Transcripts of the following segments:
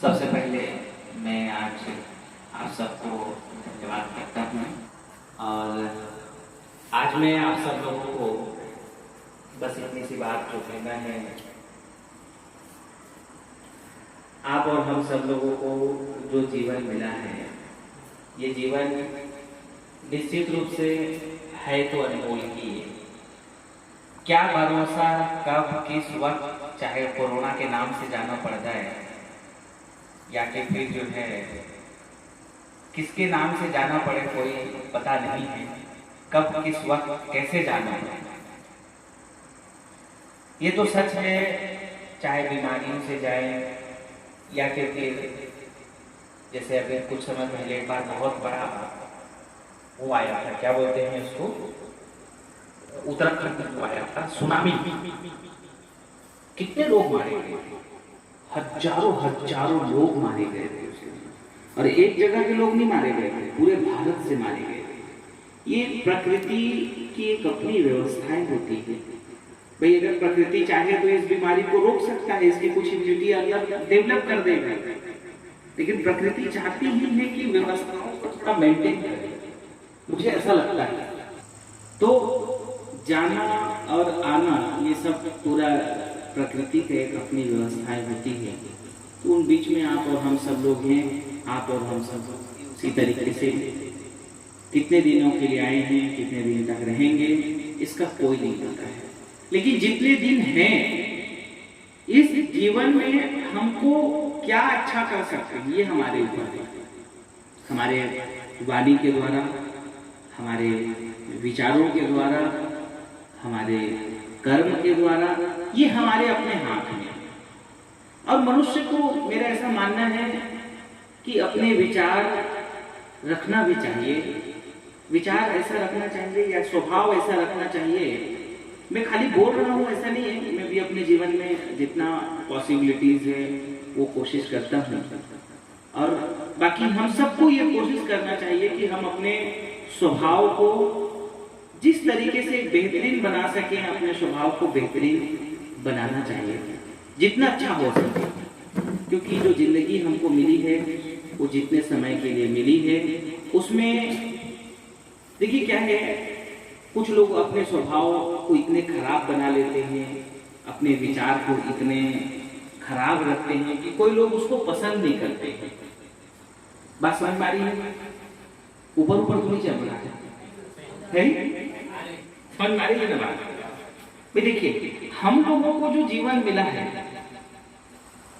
सबसे पहले मैं आज आप सबको धन्यवाद करता हूँ और आज मैं आप सब लोगों को बस इतनी सी बात जो कहना है, आप और हम सब लोगों को जो जीवन मिला है, ये जीवन निश्चित रूप से है तो अनमोल ही है। क्या भरोसा कब किस वक्त चाहे कोरोना के नाम से जाना पड़ जाए या कि फिर जो है किसके नाम से जाना पड़े कोई पता नहीं है, कब किस वक्त कैसे जाना है। ये तो सच है, चाहे बीमारियों से जाए या कि फिर जैसे अभी कुछ समय पहले एक बार बहुत बड़ा वो आया था, क्या बोलते हैं उसको, उत्तराखंड में आया था सुनामी। कितने लोग मारे गए, हजारों लोग मारे गए थे उसमें। और एक जगह के लोग नहीं मारे गए थे, पूरे भारत से मारे गए थे। ये प्रकृति की एक अपनी व्यवस्थाएं होती है भाई। अगर प्रकृति चाहे तो इस बीमारी को रोक सकता है, इसकी कुछ इम्यूनिटी अंदर डेवलप कर देगा, लेकिन प्रकृति चाहती ही है कि व्यवस्थाओं को मेंटेन करे। मुझे ऐसा लगता है। तो जाना और आना ये सब पूरा प्रकृति का एक अपनी व्यवस्थाएं होती है। तो उन बीच में आप और हम सब लोग हैं, आप और हम सब उसी तरीके से कितने दिनों के लिए आए हैं, कितने दिन तक रहेंगे, इसका कोई नहीं पता है। लेकिन जितने दिन हैं इस जीवन में हमको क्या अच्छा कर सकते हैं, ये हमारे ऊपर है। हमारे वाणी के द्वारा, हमारे विचारों के द्वारा, हमारे कर्म के द्वारा, ये हमारे अपने हाथ में। और मनुष्य को मेरा ऐसा मानना है कि अपने विचार रखना भी चाहिए, विचार ऐसा रखना चाहिए या स्वभाव ऐसा रखना चाहिए। मैं खाली बोल रहा हूँ ऐसा नहीं है, मैं भी अपने जीवन में जितना पॉसिबिलिटीज है वो कोशिश करता हूँ। और बाकी हम सबको ये कोशिश करना चाहिए कि हम अपने स्वभाव को जिस तरीके से बेहतरीन बना सके, अपने स्वभाव को बेहतरीन बनाना चाहिए जितना अच्छा हो सके। क्योंकि जो जिंदगी हमको मिली है वो जितने समय के लिए मिली है, उसमें देखिए क्या है, कुछ लोग अपने स्वभाव को इतने खराब बना लेते हैं, अपने विचार को इतने खराब रखते हैं कि कोई लोग उसको पसंद नहीं करते हैं। बात समझ में आ रही है? ऊपर ऊपर तो नहीं चल रहा है, समझ में आ रही है ना बात? भाई देखिए, हम लोगों को जो जीवन मिला है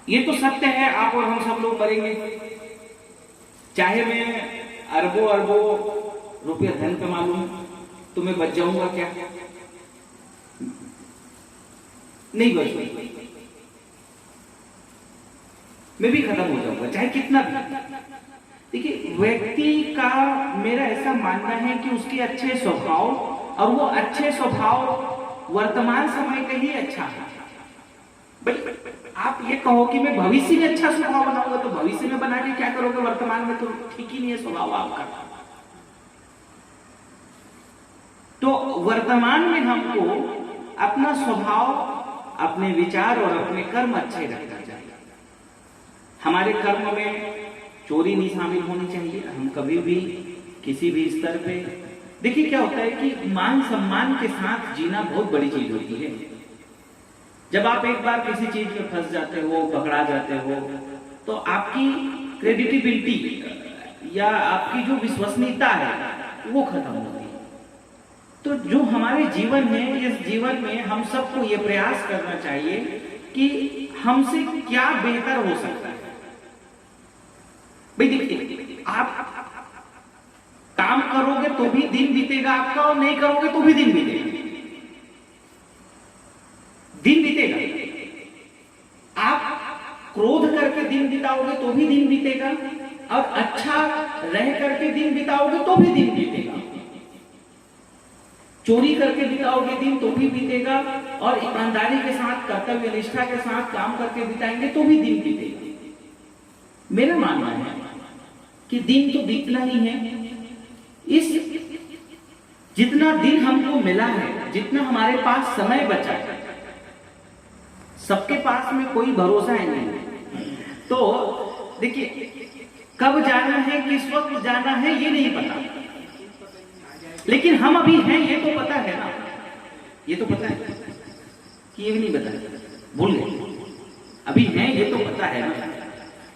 ये तो सत्य है, आप और हम सब लोग मरेंगे। चाहे मैं अरबों रुपये धन कमा लूं तो मैं बच जाऊंगा क्या? नहीं बच पाऊंगा, मैं भी खत्म हो जाऊंगा चाहे कितना भी। देखिए, व्यक्ति का मेरा ऐसा मानना है कि उसके अच्छे स्वभाव, और वो अच्छे स्वभाव वर्तमान समय का ही अच्छा है। भाई आप ये कहो कि मैं भविष्य में अच्छा स्वभाव बनाऊंगा, तो भविष्य में बना के क्या करोगे? वर्तमान में तो ठीक ही नहीं है स्वभाव आपका। तो वर्तमान में हमको अपना स्वभाव, अपने विचार और अपने कर्म अच्छे रखना चाहिए। हमारे कर्म में चोरी नहीं शामिल होनी चाहिए। हम कभी भी किसी भी स्तर पे, देखिए क्या होता है कि मान सम्मान के साथ जीना बहुत बड़ी चीज होती है। जब आप एक बार किसी चीज में फंस जाते हो, पकड़ा जाते हो, तो आपकी क्रेडिटिबिलिटी या आपकी जो विश्वसनीयता है वो खत्म होती है। तो जो हमारे जीवन है, इस जीवन में हम सबको ये प्रयास करना चाहिए कि हमसे क्या बेहतर हो सकता है। भाई देखिए, आप काम करोगे तो भी दिन बीतेगा आपका, और नहीं करोगे तो भी दिन बीतेगा। दिन बीतेगा। आप क्रोध करके दिन बिताओगे तो भी दिन बीतेगा, और अच्छा रह करके दिन बिताओगे तो भी दिन बीतेगा। चोरी करके बिताओगे दिन तो भी बीतेगा, और ईमानदारी के साथ, कर्तव्य निष्ठा के साथ काम करके बिताएंगे तो भी दिन बीतेगा। मेरा मानना है कि दिन तो बीतना ही है। इस जितना दिन हमको मिला है, जितना हमारे पास समय बचा है, सबके पास में कोई भरोसा है नहीं। तो देखिए, कब जाना है, किस वक्त जाना है, ये नहीं पता, लेकिन हम अभी हैं ये तो पता है ना, ये तो पता है कि ये भी नहीं पता, भूल गए, अभी हैं ये तो पता है ना।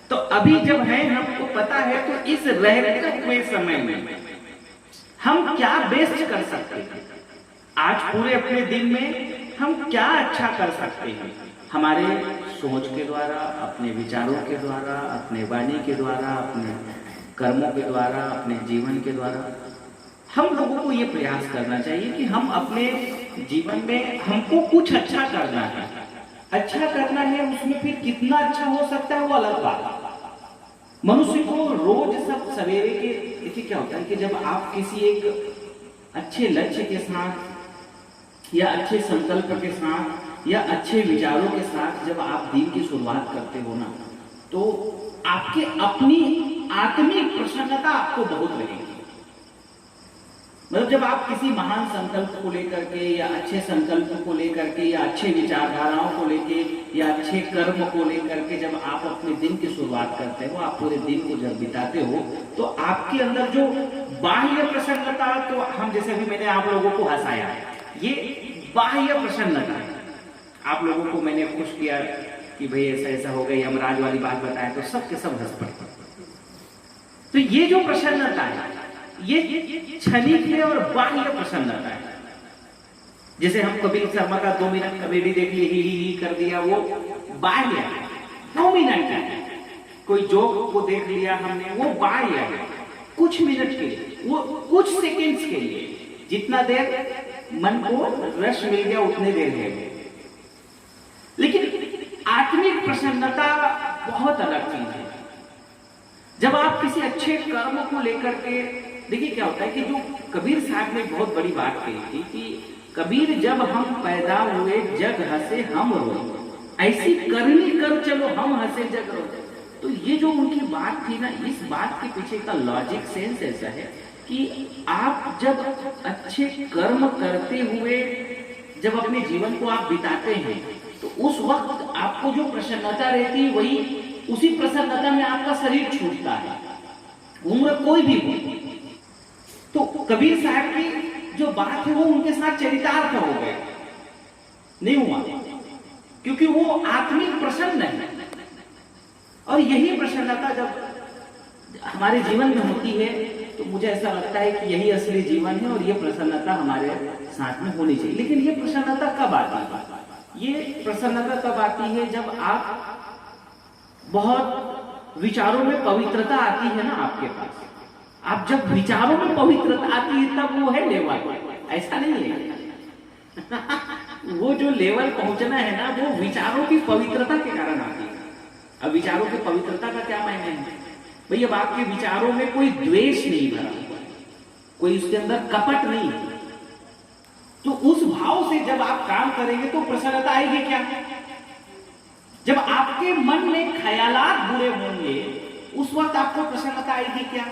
तो अभी जब है हमको पता है, तो इस रहते हुए समय में हम क्या बेस्ट कर सकते हैं, आज पूरे अपने दिन में हम क्या अच्छा कर सकते हैं, हमारे सोच के द्वारा, अपने विचारों के द्वारा, अपने वाणी के द्वारा, अपने कर्मों के द्वारा, अपने जीवन के द्वारा। हम लोगों को ये प्रयास करना चाहिए कि हम अपने जीवन में हमको कुछ अच्छा करना है, अच्छा करना है, उसमें फिर कितना अच्छा हो सकता है वो अलग बात है। मनुष्य को रोज सब सवेरे के, देखिए क्या होता है कि जब आप किसी एक अच्छे लक्ष्य के साथ या अच्छे संकल्प के साथ या अच्छे विचारों के साथ जब आप दिन की शुरुआत करते हो ना, तो आपके अपनी आत्मिक प्रसन्नता आपको बहुत रहेगी। मतलब जब आप किसी महान संकल्प को लेकर के या अच्छे संकल्प को लेकर के या अच्छे विचारधाराओं को लेके या अच्छे कर्म को लेकर के जब आप अपने दिन की शुरुआत करते हो, आप पूरे दिन को जब बिताते हो, तो आपके अंदर जो बाह्य प्रसन्नता, तो हम जैसे भी मैंने आप लोगों को हंसाया, ये बाह्य प्रसन्नता है। आप लोगों को मैंने खुश किया कि भाई ऐसा ऐसा हो गई, यमराज वाली बात बताया, तो सब के सब हंस पड़े। तो ये जो प्रसन्नता है ये क्षणिक है और बाह्य प्रसन्नता है। जैसे हम कबीर शर्मा का 2 मिनट कॉमेडी देख ली, ही कर दिया, वो बाह्य है, 2 मिनट है। कोई जोक को देख लिया हमने, वो बाह्य है, कुछ मिनट के लिए, वो कुछ सेकंड्स के लिए, जितना देर मन को रस मिल गया उतने देर है। लेकिन आत्मिक प्रसन्नता बहुत अलग चीज है। जब आप किसी अच्छे कर्म को लेकर के, देखिए क्या होता है कि जो कबीर साहब ने बहुत बड़ी बात कही थी कि कबीर जब हम पैदा हुए जग हंसे हम रोए, ऐसी करनी कर चलो हम हंसे जग रोए। तो ये जो उनकी बात थी ना, इस बात के पीछे का लॉजिक सेंस ऐसा है कि आप जब अच्छे कर्म करते हुए जब अपने जीवन को आप बिताते हैं, तो उस वक्त आपको जो प्रसन्नता रहती है, वही उसी प्रसन्नता में आपका शरीर छूटता है, उम्र कोई भी हो। तो कबीर साहब की जो बात है वो उनके साथ चरितार्थ हो गया, नहीं हुआ, क्योंकि वो आत्मिक प्रसन्न है। और यही प्रसन्नता जब हमारे जीवन में होती है, तो मुझे ऐसा लगता है कि यही असली जीवन है और ये प्रसन्नता हमारे साथ में होनी चाहिए। लेकिन ये प्रसन्नता कब आती है? ये प्रसन्नता तब आती है जब आप बहुत विचारों में पवित्रता आती है ना आपके पास। आप जब विचारों में पवित्रता आती है तब वो है लेवल, ऐसा नहीं है वो जो लेवल पहुंचना है ना, वो विचारों की पवित्रता के कारण आती है। अब विचारों की पवित्रता का क्या मायने है भाई? अब आपके विचारों में कोई द्वेष नहीं भरा, कोई उसके अंदर कपट नहीं, तो उस भाव से जब आप काम करेंगे तो प्रसन्नता आएगी क्या? जब आपके मन में ख्यालात बुरे होंगे, उस वक्त आपको प्रसन्नता आएगी क्या?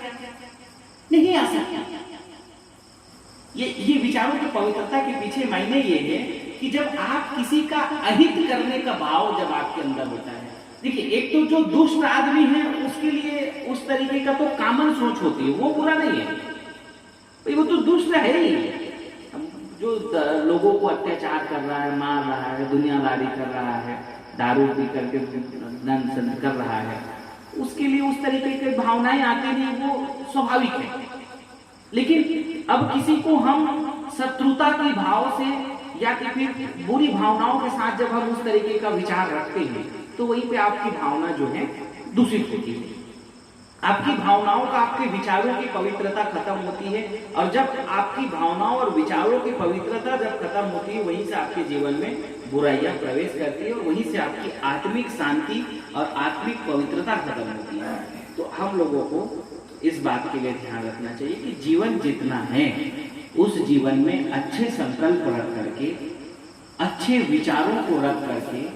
नहीं आ सकती। ये विचारों की पवित्रता के पीछे मायने ये है कि जब आप किसी का अहित करने का भाव जब आपके अंदर होता है। देखिए, एक तो जो दुष्ट आदमी है उसके लिए उस तरीके का तो कॉमन सोच होती है, वो बुरा नहीं है भाई, वो तो दुष्ट है ही। जो लोगों को अत्याचार कर रहा है, मार रहा है, दुनियादारी कर रहा है, दारू पी करके दंड कर रहा है, उसके लिए उस तरीके की भावनाएं आती नहीं, वो स्वाभाविक है। लेकिन अब किसी को हम शत्रुता की भाव से या फिर बुरी भावनाओं के साथ जब हम उस तरीके का विचार रखते हैं, तो वहीं पे आपकी भावना जो है दूषित होती है। आपकी भावनाओं का, आपके विचारों की पवित्रता खत्म होती है। और जब आपकी भावनाओं और विचारों की पवित्रता जब खत्म होती है, वहीं से आपके जीवन में बुराइयां प्रवेश करती है और वहीं से आपकी आत्मिक शांति और आत्मिक पवित्रता खत्म होती है। तो हम लोगों को इस बात के लिए ध्यान रखना चाहिए कि जीवन जितना है, उस जीवन में अच्छे संकल्प रख करके, अच्छे विचारों को रख करके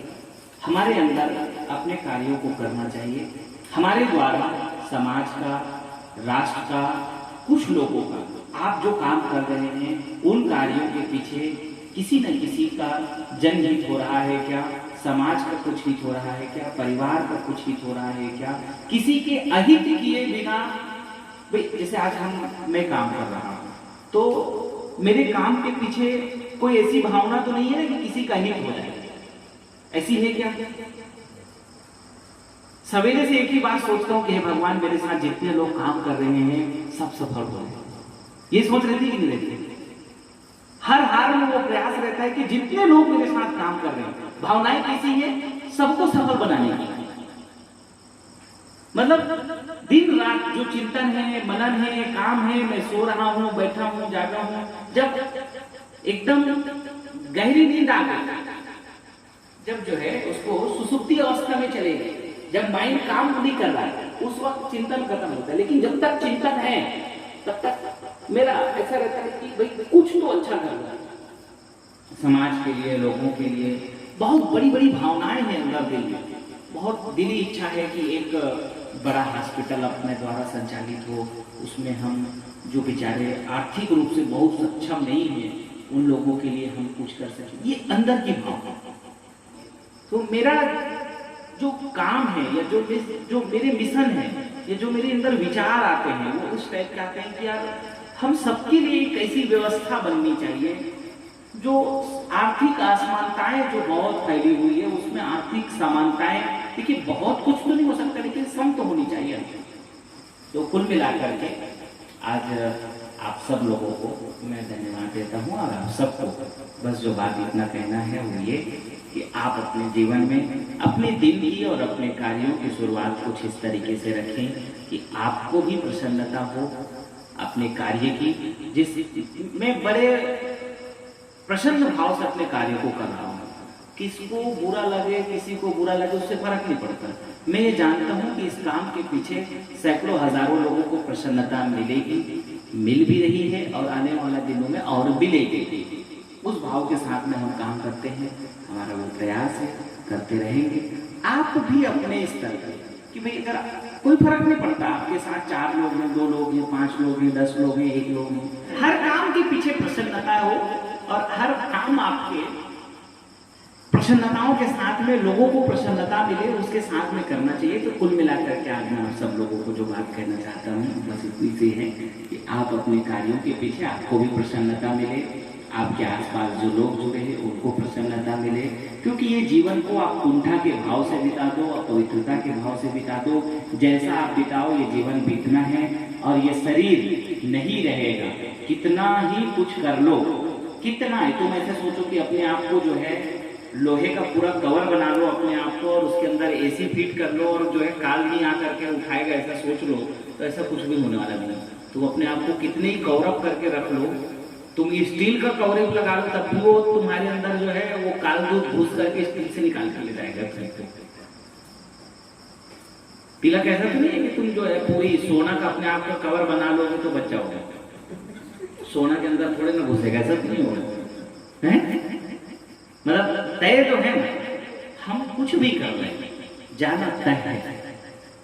हमारे अंदर अपने कार्यों को करना चाहिए। हमारे द्वारा समाज का, राष्ट्र का, कुछ लोगों का, आप जो काम कर रहे हैं उन कार्यों के पीछे किसी न किसी का जनहित हो रहा है क्या, समाज का कुछ हित हो रहा है क्या, परिवार का कुछ हित हो रहा है क्या, किसी के अहित किए बिना। भाई जैसे आज मैं काम कर रहा हूँ तो मेरे काम के पीछे कोई ऐसी भावना तो नहीं है कि किसी का हित हो जाए, ऐसी है क्या? सवेरे से एक ही बात सोचता हूँ कि हे भगवान मेरे साथ जितने लोग काम कर रहे हैं सब सफल हो जाए। ये सोच रहती कि नहीं रहती? हर हार में वो प्रयास रहता है कि जितने लोग मेरे साथ काम कर रहे हैं, भावनाएं कैसी है, सबको सफल बनाने की। मतलब दिन रात जो चिंतन है, मनन है, काम है, मैं सो रहा हूं, बैठा हूं, जागा हूं, जब एकदम गहरी नींद आ गई, जब जो है उसको सुसुप्ति अवस्था में चले गए, जब माइंड काम नहीं कर रहा है, उस वक्त चिंतन खत्म होता है। लेकिन जब तक चिंतन है तब तक मेरा ऐसा रहता है कि भाई कुछ तो अच्छा कर रहा है समाज के लिए, लोगों के लिए। बहुत बड़ी बड़ी भावनाएं हैं अंदर दिल में, बहुत दिली इच्छा है कि एक बड़ा हॉस्पिटल अपने द्वारा संचालित हो, उसमें हम जो बेचारे आर्थिक रूप से बहुत सक्षम नहीं है उन लोगों के लिए हम कुछ कर सकें। ये अंदर की भावना। तो मेरा जो काम है या जो मेरे मिशन है या जो मेरे अंदर विचार आते हैं वो उस टाइप के आते हैं कि यार हम सबके लिए एक ऐसी व्यवस्था बननी चाहिए जो आर्थिक असमानताएं जो बहुत फैली हुई है उसमें आर्थिक समानताएं, देखिए बहुत कुछ तो नहीं हो सकता लेकिन सम तो होनी चाहिए। तो कुल मिलाकर के आज आप सब लोगों को मैं धन्यवाद देता हूँ और आप सबको बस जो बात इतना कहना है वो ये कि आप अपने जीवन में अपने दिन की और अपने कार्यों की शुरुआत कुछ इस तरीके से रखें कि आपको भी प्रसन्नता हो अपने कार्य की। जिस मैं बड़े प्रसन्न भाव से अपने कार्य को कर रहा हूँ, किसको बुरा लगे किसी को बुरा लगे उससे फर्क नहीं पड़ता। मैं ये जानता हूँ कि इस काम के पीछे सैकड़ों हजारों लोगों को प्रसन्नता मिलेगी, मिल भी रही है और आने वाले दिनों में और मिलेगी। उस भाव के साथ में हम काम करते हैं, हमारा वो प्रयास है, करते रहेंगे। आप भी अपने स्तर पर कि भाई अगर कोई फर्क नहीं पड़ता आपके साथ 4 लोग हैं, 2 लोग हैं, 5 लोग हैं, 10 लोग हैं, 1 लोग हैं, हर काम के पीछे प्रसन्नता हो और हर काम आपके प्रसन्नताओं के साथ में लोगों को प्रसन्नता मिले उसके साथ में करना चाहिए। तो कुल मिलाकर के आज मैं आप सब लोगों को जो बात कहना चाहता हूँ बस इतनी सी है कि आप अपने कार्यों के पीछे आपको भी प्रसन्नता मिले, आपके आसपास जो लोग जुड़े हैं उनको प्रसन्नता मिले, क्योंकि ये जीवन को आप कुंठा के भाव से बिता दो, पवित्रता के भाव से बिता दो। जैसा आप बिताओ ये जीवन बीतना है और ये शरीर नहीं रहेगा। कितना ही कुछ कर लो, कितना है, तुम ऐसे सोचो कि अपने आप को जो है लोहे का पूरा कवर बना लो अपने आप को और उसके अंदर एसी फिट कर लो और जो है काल ही आकर के उठाएगा, ऐसा सोच लो तो ऐसा कुछ भी होने वाला नहीं। तुम अपने आप को कितने ही कवर अप करके रख लो, तुम स्टील का कवरेज लगा लो तब भी वो तुम्हारे अंदर जो है वो काल दूध घुस करके स्टील से निकाल के ले जाएगा। तिलक ऐसा तो नहीं है कि तुम जो है पूरी सोना का अपने आप का कवर बना लोगे तो बच्चा होगा, सोना के अंदर थोड़े ना घुसेगा, ऐसा तो नहीं होगा। मतलब तय तो है ना, हम कुछ भी कर रहे हैं, जाना तय है।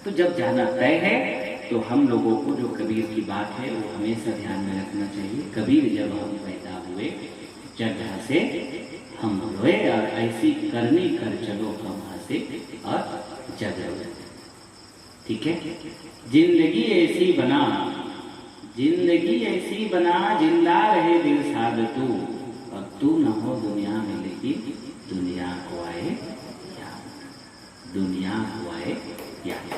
तो जब जाना तय है तो हम लोगों को जो कबीर की बात है वो हमेशा ध्यान में रखना चाहिए। कबीर जब हम पैदा हुए जगह से हम रोए और ऐसी करनी कर चलो हम हंसे और जगह। ठीक है, जिंदगी ऐसी बना, जिंदगी ऐसी बना, जिंदा रहे दिल साध तू, और तू न हो दुनिया में लेकिन दुनिया को आए याद, दुनिया को आए याद।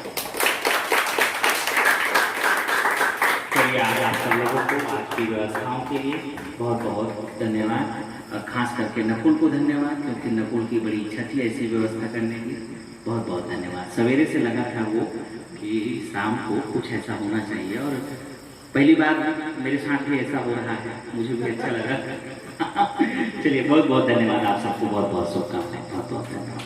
चलिए आज आप सब लोगों को आज की व्यवस्थाओं के लिए बहुत बहुत धन्यवाद, और खास करके नकुल को धन्यवाद क्योंकि नकुल की बड़ी इच्छा थी ऐसी व्यवस्था करने की। बहुत बहुत धन्यवाद। सवेरे से लगा था वो कि शाम को कुछ ऐसा होना चाहिए और पहली बार मेरे साथ भी ऐसा हो रहा है, मुझे भी अच्छा लगा। चलिए बहुत बहुत धन्यवाद आप सबको, बहुत बहुत शुभकामनाएं, बहुत बहुत धन्यवाद।